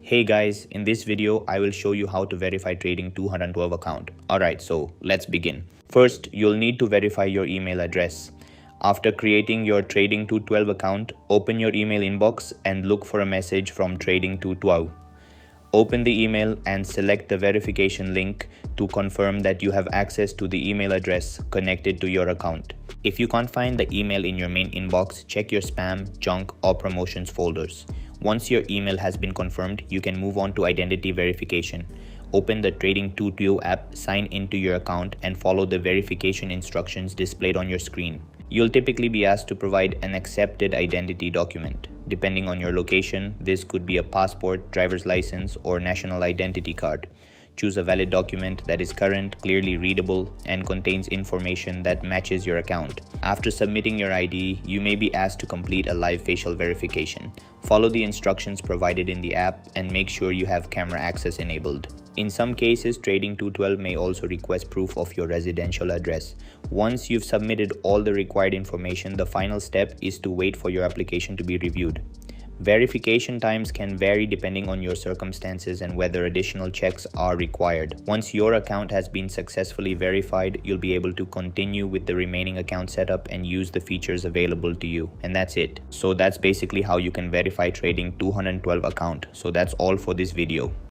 Hey guys, in this video, I will show you how to verify trading 212 account. Alright, so let's begin. First, you'll need to verify your email address. After creating your Trading 212 account, open your email inbox and look for a message from Trading 212. Open the email and select the verification link to confirm that you have access to the email address connected to your account. If you can't find the email in your main inbox, check your spam, junk, or promotions folders. Once your email has been confirmed, you can move on to identity verification. Open the Trading 212 app, sign into your account, and follow the verification instructions displayed on your screen. You'll typically be asked to provide an accepted identity document. Depending on your location, this could be a passport, driver's license, or national identity card. Choose a valid document that is current, clearly readable, and contains information that matches your account. After submitting your ID, you may be asked to complete a live facial verification. Follow the instructions provided in the app and make sure you have camera access enabled. In some cases, Trading 212 may also request proof of your residential address. Once you've submitted all the required information, the final step is to wait for your application to be reviewed. Verification times can vary depending on your circumstances and whether additional checks are required. Once your account has been successfully verified, you'll be able to continue with the remaining account setup and use the features available to you. And that's it. So that's basically how you can verify Trading 212 account. So that's all for this video.